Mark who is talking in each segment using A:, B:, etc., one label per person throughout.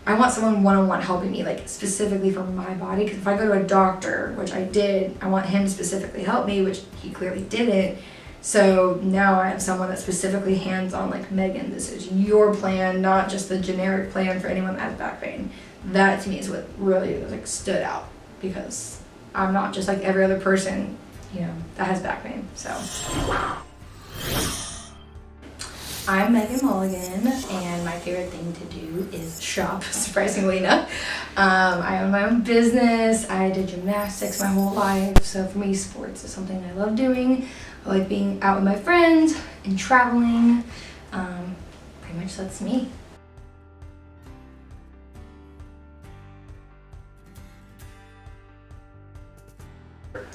A: I want someone one-on-one helping me, like specifically for my body. Because if I go to a doctor, which I did, I want him to specifically help me, which he clearly didn't. So now I have someone that's specifically hands-on, like, Megan, this is your plan, not just the generic plan for anyone that has back pain. That to me is what really like stood out, because I'm not just like every other person, you know, that has back pain. So I'm Megan Mulligan, and my favorite thing to do is shop, surprisingly enough. I own my own business. I did gymnastics my whole life, so for me, sports is something I love doing. I like being out with my friends and traveling. Pretty much that's me.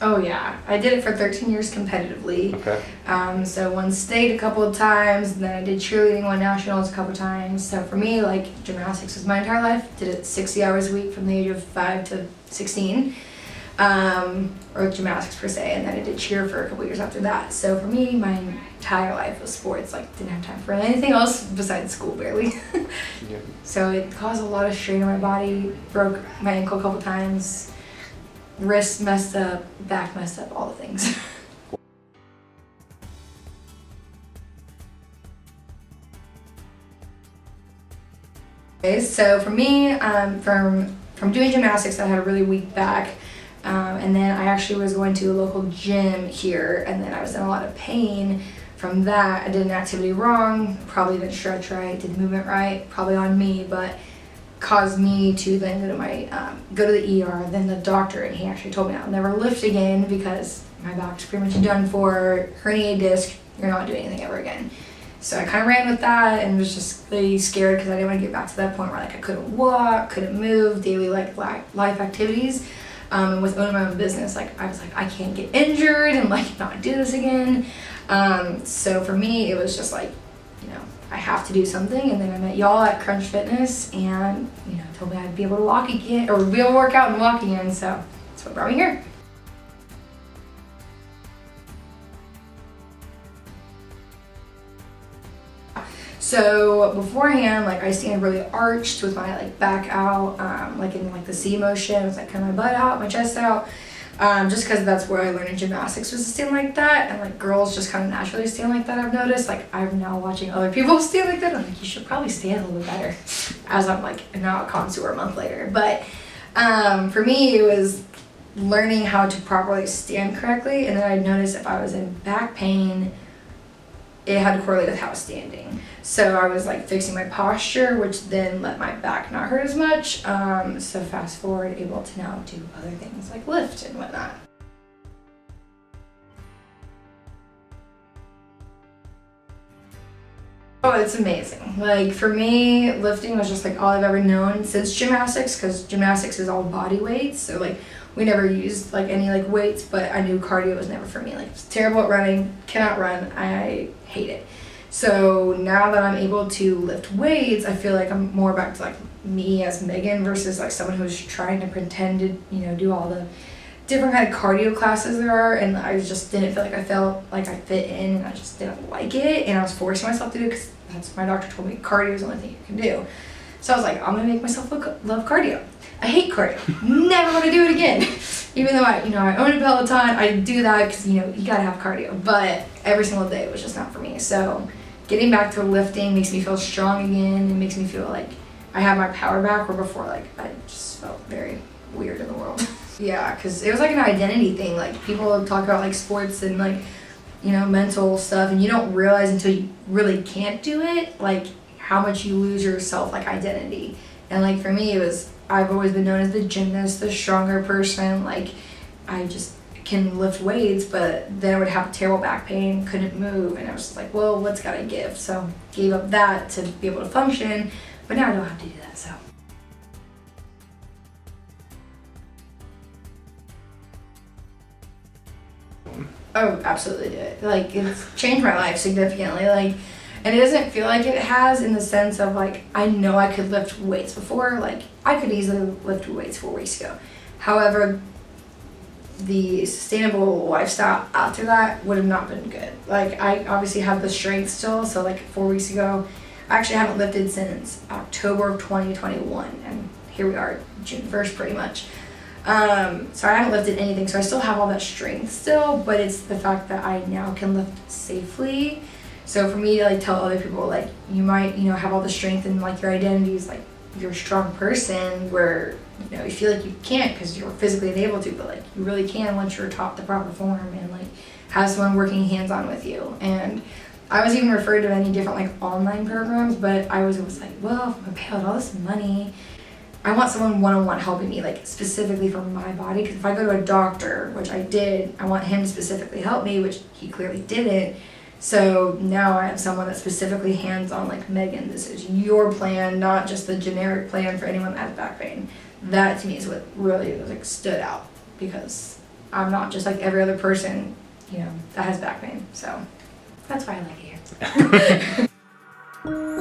A: Oh yeah, I did it for 13 years competitively.
B: Okay.
A: So won state a couple of times, and then I did cheerleading, won nationals a couple of times. So for me, like, gymnastics was my entire life. Did it 60 hours a week from the age of 5 to 16, or gymnastics per se, and then I did cheer for a couple of years after that. So for me, my entire life was sports. Like, didn't have time for anything else besides school, barely.
B: Yeah.
A: So it caused a lot of strain on my body. Broke my ankle a couple of times. Wrist messed up, back messed up, all the things. Okay, so for me, from doing gymnastics, I had a really weak back, and then I actually was going to a local gym here, and then I was in a lot of pain from that. I did an activity wrong, probably didn't stretch right, did the movement right, probably on me, but caused me to then go to the ER, then the doctor, and he actually told me I'll never lift again because my back's pretty much done for, herniated disc, you're not doing anything ever again. So I kind of ran with that and was just really scared because I didn't want to get back to that point where, like, I couldn't walk, couldn't move, daily life activities. And with owning my own business, like, I was like, I can't get injured and, like, not do this again. So for me, it was just like, you know, I have to do something. And then I met y'all at Crunch Fitness, and, you know, told me I'd be able to walk again, or be able to work out and walk again. So that's what brought me here. So beforehand, like, I stand really arched with my, like, back out, like in, like, the C motion. It's like kind of my butt out, my chest out. Just because that's where I learned in gymnastics, was to stand like that, and, like, girls just kind of naturally stand like that. I've noticed, like, I'm now watching other people stand like that. I'm like, you should probably stand a little bit better, as I'm, like, now a connoisseur a month later. But for me, it was learning how to properly stand correctly, and then I noticed if I was in back pain, it had to correlate with how I was standing. So I was, like, fixing my posture, which then let my back not hurt as much. So fast forward, able to now do other things like lift and whatnot. Oh, it's amazing. Like, for me, lifting was just, like, all I've ever known since gymnastics, because gymnastics is all body weights. So, like, we never used, like, any, like, weights, but I knew cardio was never for me. Like, I was terrible at running, cannot run, I hate it. So now that I'm able to lift weights, I feel like I'm more back to, like, me as Megan versus, like, someone who's trying to pretend to, you know, do all the different kind of cardio classes there are, and I just didn't feel like I felt like I fit in, and I just didn't like it, and I was forcing myself to do it because that's my doctor told me cardio is the only thing you can do. So I was like, I'm gonna make myself love cardio. I hate cardio. Never want to do it again. Even though I own a Peloton, I do that because, you know, you gotta have cardio. But every single day it was just not for me. So getting back to lifting makes me feel strong again. It makes me feel like I have my power back, where before, like, I just felt very weird in the world. Yeah, because it was like an identity thing. Like, people talk about, like, sports and, like, you know, mental stuff, and you don't realize until you really can't do it, like, how much you lose your self, like, identity. And, like, for me, it was, I've always been known as the gymnast, the stronger person. Like, I just can lift weights, but then I would have terrible back pain, couldn't move, and I was just like, well, what's gotta give? So gave up that to be able to function, but now I don't have to do that, so. Oh, absolutely do it. Like, it's changed my life significantly. Like, and it doesn't feel like it has, in the sense of, like, I know I could lift weights before. Like, I could easily lift weights 4 weeks ago. However, the sustainable lifestyle after that would have not been good. Like, I obviously have the strength still, so, like, 4 weeks ago, I actually haven't lifted since October of 2021, and here we are, June 1st pretty much. So I haven't lifted anything, so I still have all that strength still, but it's the fact that I now can lift safely. So for me to like tell other people, like, you might, you know, have all the strength and like your identity is like you're a strong person, where, you know, you feel like you can't because you're physically unable to, but like you really can once you're taught the proper form and like have someone working hands-on with you. And I was even referred to many different like online programs, but I was always like, well, if I'm gonna pay out all this money, I want someone one-on-one helping me, like specifically for my body. Because if I go to a doctor, which I did, I want him to specifically help me, which he clearly didn't. So now I have someone that's specifically hands-on, like, Megan, this is your plan, not just the generic plan for anyone that has back pain. That to me is what really like stood out, because I'm not just like every other person, you know, that has back pain. So that's why I like it here.